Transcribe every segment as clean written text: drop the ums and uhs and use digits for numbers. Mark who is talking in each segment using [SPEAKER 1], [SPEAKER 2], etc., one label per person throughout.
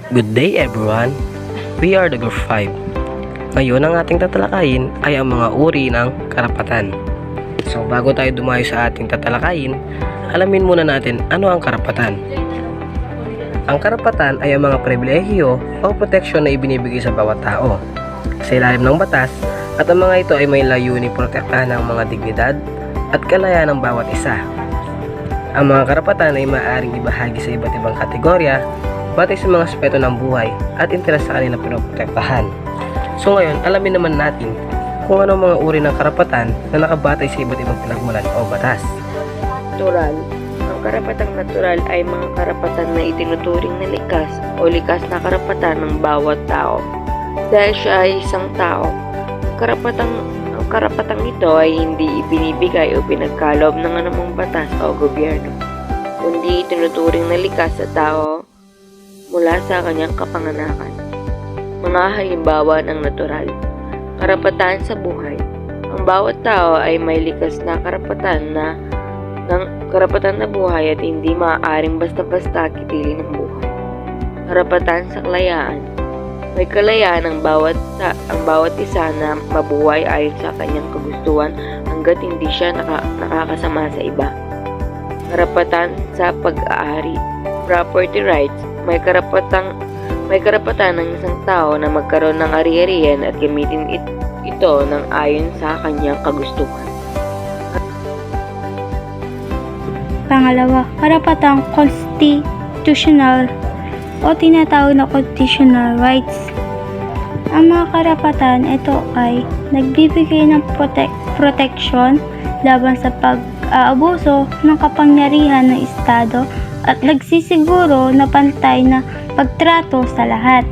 [SPEAKER 1] Good day everyone! We are the Group 5. Ngayon ang ating tatalakayin ay ang mga uri ng karapatan. So bago tayo dumayo sa ating tatalakayin, alamin muna natin ano ang karapatan. Ang karapatan ay ang mga pribilehiyo o proteksyon na ibinibigay sa bawat tao sa ilalim ng batas, at ang mga ito ay may layuning protektahan ng mga dignidad at kalayaan ng bawat isa. Ang mga karapatan ay maaaring ibahagi sa iba't ibang kategorya batay sa mga aspeto ng buhay at interes sa kanilang pinoprotektahan. So ngayon, alamin naman natin kung ano mga uri ng karapatan na nakabatay sa iba't ibang pinagmulan o batas.
[SPEAKER 2] Natural. Ang karapatang natural ay mga karapatan na itinuturing na likas o likas na karapatan ng bawat tao dahil siya ay isang tao. Ang karapatang ito ay hindi ibinibigay o pinagkaloob ng anumang batas o gobyerno, kundi itinuturing na likas sa tao mula sa kanyang kapanganakan. Mga halimbawa ng natural. Karapatan sa buhay. Ang bawat tao ay may likas na karapatan na buhay at hindi maaaring basta-basta kitilin ng buhay. Karapatan sa kalayaan. May kalayaan ang bawat isa na mabuhay ayon sa kanyang kagustuhan hanggat hindi siya nakakasama sa iba. Karapatan sa pag-aari. Property rights. May karapatan ng isang tao na magkaroon ng ari-arian at gamitin ito ng ayon sa kanyang kagustuhan.
[SPEAKER 3] Pangalawa, karapatang constitutional o tinatawag na constitutional rights. Ang mga karapatan ito ay nagbibigay ng proteksyon laban sa pag-aabuso ng kapangyarihan ng Estado at nagsisiguro na pantay na pagtrato sa lahat.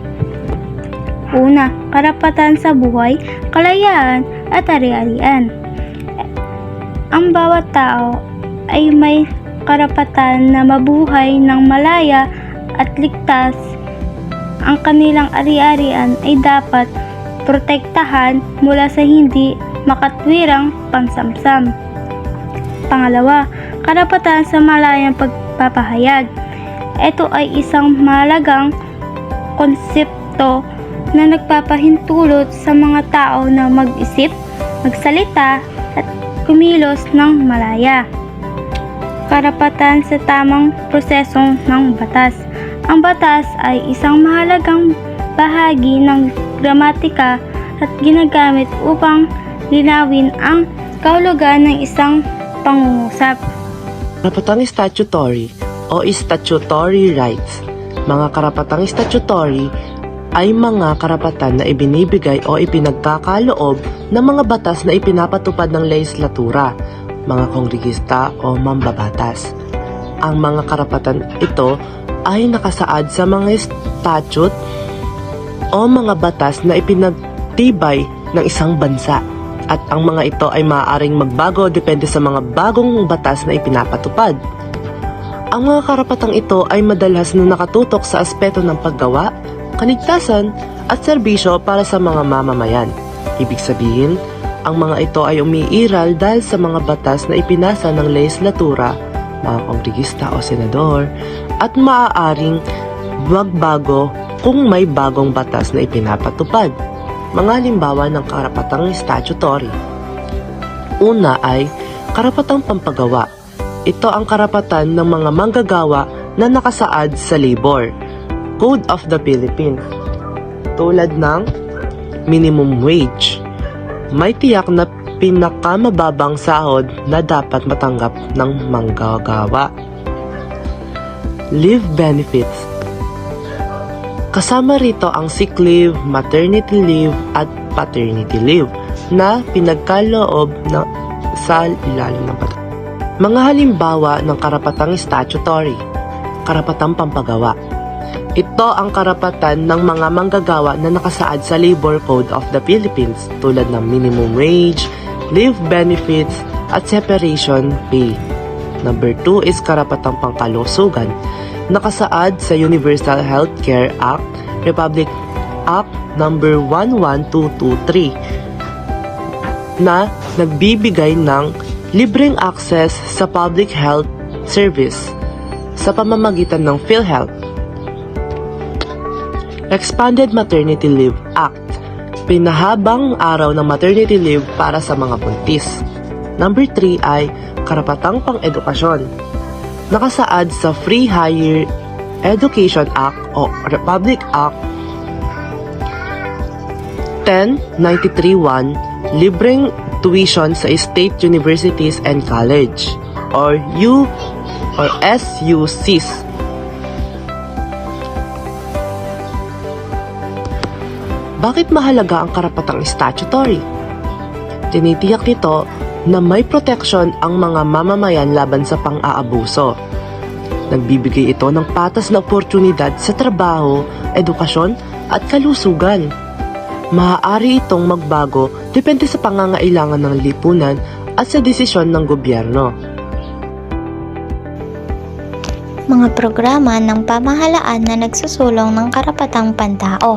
[SPEAKER 3] Una, karapatan sa buhay, kalayaan at ari-arian. Ang bawat tao ay may karapatan na mabuhay ng malaya at ligtas. Ang kanilang ari-arian ay dapat protektahan mula sa hindi makatwirang pansamsam. Pangalawa, karapatan sa malayang pagpapahayag. Ito ay isang mahalagang konsepto na nagpapahintulot sa mga tao na mag-isip, magsalita at kumilos ng malaya. Karapatan sa tamang proseso ng batas. Ang batas ay isang mahalagang bahagi ng gramatika at ginagamit upang linawin ang kahulugan ng isang pangungusap.
[SPEAKER 4] Karapatang statutory o statutory rights. Mga karapatang statutory ay mga karapatan na ibinibigay o ipinagkakaloob ng mga batas na ipinapatupad ng lehislatura, mga kongregista o mambabatas. Ang mga karapatan ito ay nakasaad sa mga statute o mga batas na ipinagtibay ng isang bansa, at ang mga ito ay maaaring magbago depende sa mga bagong batas na ipinapatupad. Ang mga karapatang ito ay madalas na nakatutok sa aspeto ng paggawa, kaligtasan at serbisyo para sa mga mamamayan. Ibig sabihin, ang mga ito ay umiiral dahil sa mga batas na ipinasa ng lehislatura, mga kongregista o senador, at maaaring magbago kung may bagong batas na ipinapatupad. Mga halimbawa ng karapatang statutory. Una ay karapatang pampagawa. Ito ang karapatan ng mga manggagawa na nakasaad sa Labor Code of the Philippines, tulad ng minimum wage. May tiyak na pinakamababang sahod na dapat matanggap ng manggagawa. Leave benefits. Kasama rito ang sick leave, maternity leave at paternity leave na pinagkaloob sa ilalim ng batas. Mga halimbawa ng karapatang statutory. Karapatang pampagawa. Ito ang karapatan ng mga manggagawa na nakasaad sa Labor Code of the Philippines tulad ng minimum wage, leave benefits at separation pay. Number 2 is karapatang pangkalusugan. Nakasaad sa Universal Healthcare Act, Republic Act number 11223 na nagbibigay ng libreng access sa public health service sa pamamagitan ng PhilHealth. Expanded Maternity Leave Act. Pinahabang araw ng maternity leave para sa mga buntis. Number 3 ay karapatang pang-edukasyon. Nakasaad sa Free Higher Education Act o Republic Act 1093-1, libreng tuition sa state universities and college or SUCs. Bakit mahalaga ang karapatang statutory? Tinitiyak nito na may proteksyon ang mga mamamayan laban sa pang-aabuso. Nagbibigay ito ng patas na oportunidad sa trabaho, edukasyon at kalusugan. Maaari itong magbago depende sa pangangailangan ng lipunan at sa desisyon ng gobyerno.
[SPEAKER 5] Mga programa ng pamahalaan na nagsusulong ng karapatang pantao.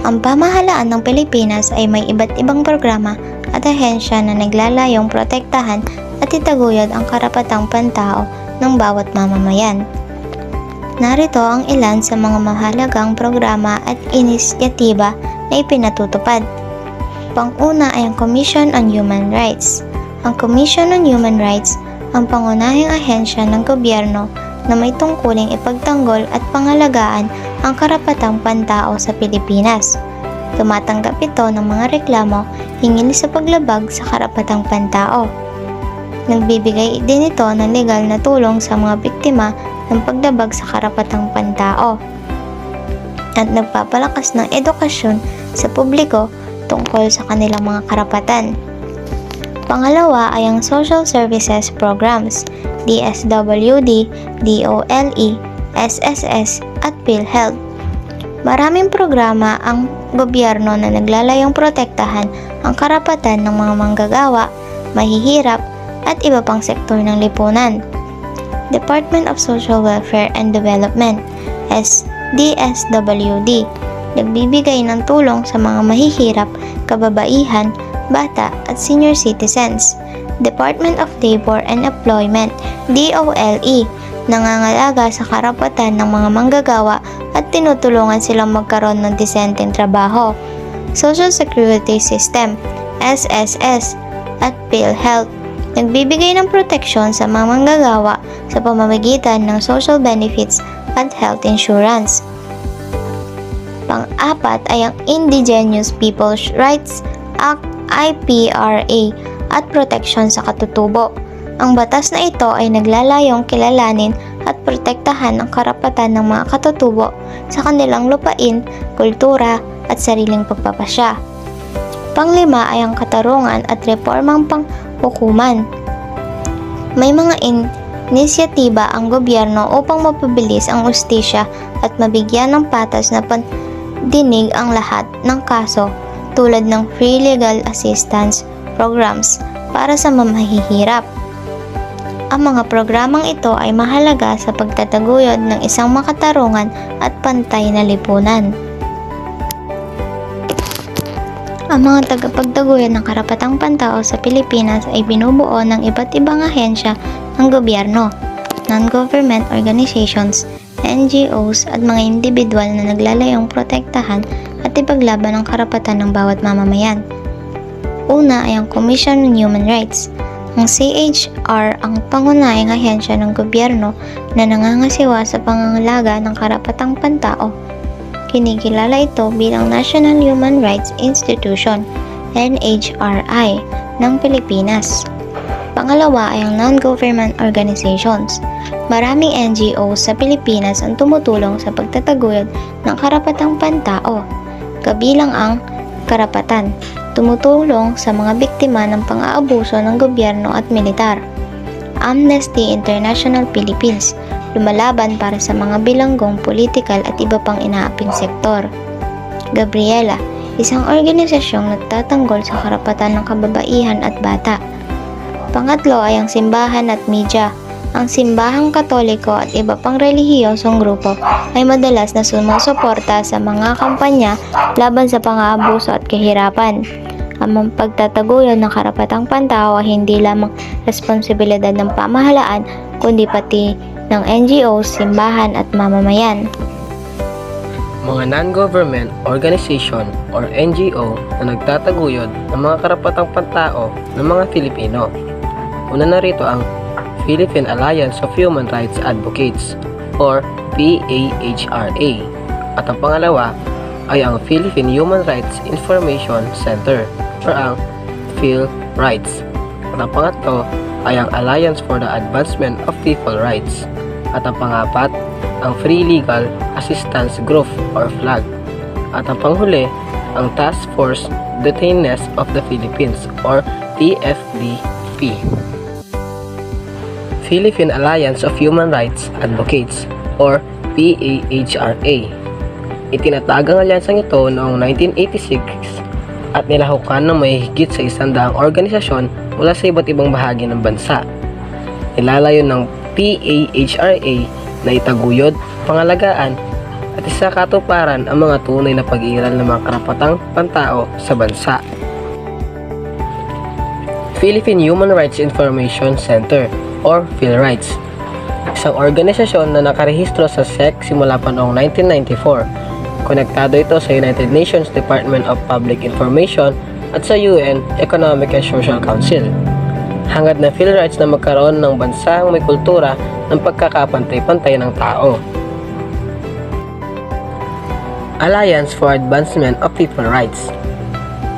[SPEAKER 5] Ang pamahalaan ng Pilipinas ay may iba't ibang programa at ahensya na naglalayong protektahan at itaguyod ang karapatang pantao ng bawat mamamayan. Narito ang ilan sa mga mahalagang programa at inisyatiba na ipinatutupad. Pang-una ay ang Commission on Human Rights. Ang Commission on Human Rights ang pangunahing ahensya ng gobyerno na may tungkuling ipagtanggol at pangalagaan ang karapatang pantao sa Pilipinas. Tumatanggap ito ng mga reklamo hinggil sa paglabag sa karapatang pantao. Nagbibigay din ito ng legal na tulong sa mga biktima ng paglabag sa karapatang pantao at nagpapalakas ng edukasyon sa publiko tungkol sa kanilang mga karapatan. Pangalawa ay ang Social Services Programs, DSWD, DOLE, SSS at PhilHealth. Maraming programa ang gobyerno na naglalayong protektahan ang karapatan ng mga manggagawa, mahihirap at iba pang sektor ng lipunan. Department of Social Welfare and Development, DSWD, nagbibigay ng tulong sa mga mahihirap, kababaihan, bata at senior citizens. Department of Labor and Employment, DOLE, nangangalaga sa karapatan ng mga manggagawa at tinutulungan silang magkaroon ng disenteng trabaho. Social Security System, SSS, at PhilHealth, nagbibigay ng proteksyon sa mga manggagawa sa pamamagitan ng social benefits at health insurance. Pang-apat ay ang Indigenous Peoples' Rights Act, IPRA, at proteksyon sa katutubo. Ang batas na ito ay naglalayong kilalanin at protektahan ang karapatan ng mga katutubo sa kanilang lupain, kultura at sariling pagpapasya. Panglima ay ang katarungan at reformang panghukuman. May mga inisyatiba ang gobyerno upang mapabilis ang ustisya at mabigyan ng patas na pandinig ang lahat ng kaso tulad ng free legal assistance programs para sa mamahihirap. Ang mga programang ito ay mahalaga sa pagtataguyod ng isang makatarungan at pantay na lipunan. Ang mga tagapagtaguyod ng karapatang pantao sa Pilipinas ay binubuo ng iba't ibang ahensya ng gobyerno, non-government organizations, NGOs at mga individual na naglalayong protektahan at ipaglaban ang karapatan ng bawat mamamayan. Una ay ang Commission on Human Rights. Ang CHR ang pangunahing ahensya ng gobyerno na nangangasiwa sa pangangalaga ng karapatang pantao. Kinikilala ito bilang National Human Rights Institution, NHRI, ng Pilipinas. Pangalawa ay ang non-government organizations. Maraming NGOs sa Pilipinas ang tumutulong sa pagtataguyod ng karapatang pantao, kabilang ang Karapatan, tumutulong sa mga biktima ng pang-aabuso ng gobyerno at militar. Amnesty International Philippines, lumalaban para sa mga bilanggong politikal at iba pang inaaping sektor. Gabriela, isang organisasyong nagtatanggol sa karapatan ng kababaihan at bata. Pangatlo ay ang simbahan at media. Ang simbahang Katoliko at iba pang relihiyosong grupo ay madalas na sumusuporta sa mga kampanya laban sa pang-aabuso at kahirapan. Ang pagtataguyod ng karapatang pantao ay hindi lamang responsibilidad ng pamahalaan kundi pati ng NGOs, simbahan at mamamayan.
[SPEAKER 1] mga non-government organization or NGO na nagtataguyod ng mga karapatang pantao ng mga Filipino. Una na rito ang Philippine Alliance of Human Rights Advocates or PAHRA at ang pangalawa ay ang Philippine Human Rights Information Center or ang PhilRights. At ang pangatlo ay ang Alliance for the Advancement of People Rights. At ang pangapat, ang Free Legal Assistance Group or FLAG. At ang panghuli, ang Task Force Detainees of the Philippines or TFDP. Philippine Alliance of Human Rights Advocates or PAHRA. Itinatag ang alyansang ito noong 1986 at nilahukan ng may higit sa 100 organisasyon mula sa iba't ibang bahagi ng bansa. Nilalayon ng PAHRA na itaguyod, pangalagaan at isakatuparan ang mga tunay na pag-iiral ng mga karapatang pantao sa bansa. Philippine Human Rights Information Center or PhilRights, isang organisasyon na nakarehistro sa SEC simula pa noong 1994. Konektado ito sa United Nations Department of Public Information at sa UN Economic and Social Council. Hangad na PhilRights na magkaroon ng bansang may kultura ng pagkakapantay-pantay ng tao. Alliance for Advancement of People Rights.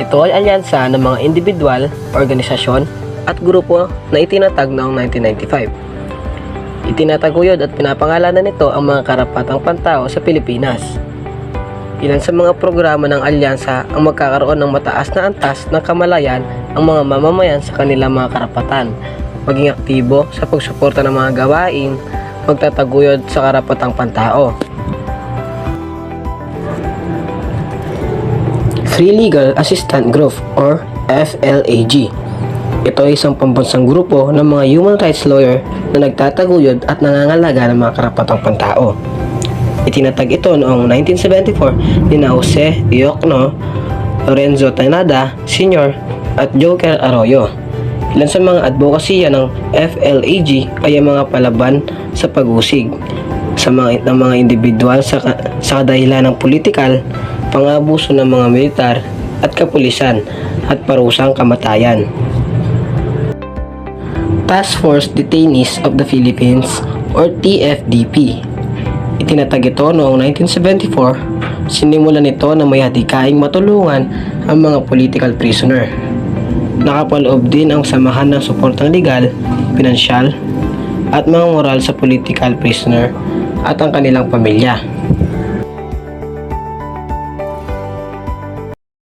[SPEAKER 1] Ito ay alyansa ng mga individual, organisasyon at grupo na itinatag noong 1995. Itinataguyod at pinapangalanan nito ang mga karapatang pantao sa Pilipinas. Ilan sa mga programa ng alyansa ang magkakaroon ng mataas na antas ng kamalayan ang mga mamamayan sa kanilang mga karapatan, maging aktibo sa pagsuporta ng mga gawain, magtataguyod sa karapatang pantao. Free Legal Assistance Group or FLAG. Ito ay isang pambansang grupo ng mga human rights lawyer na nagtataguyod at nangangalaga ng mga karapatang pantao. Itinatag ito noong 1974 ni Jose Diokno, Lorenzo Tanada Sr. at Joker Arroyo. Ilan sa mga advokasya ng FLAG ay ang mga palaban sa pag-usig ng mga individual sa kadahilan ng politikal, pang-abuso ng mga militar at kapulisan at parusang kamatayan. Task Force Detainees of the Philippines or TFDP. Itinatag ito noong 1974. Sinimulan ito na may hadikaing matulungan ang mga political prisoner. Nakapaloob din ang samahan ng suportang legal, pinansyal at mga moral sa political prisoner at ang kanilang pamilya.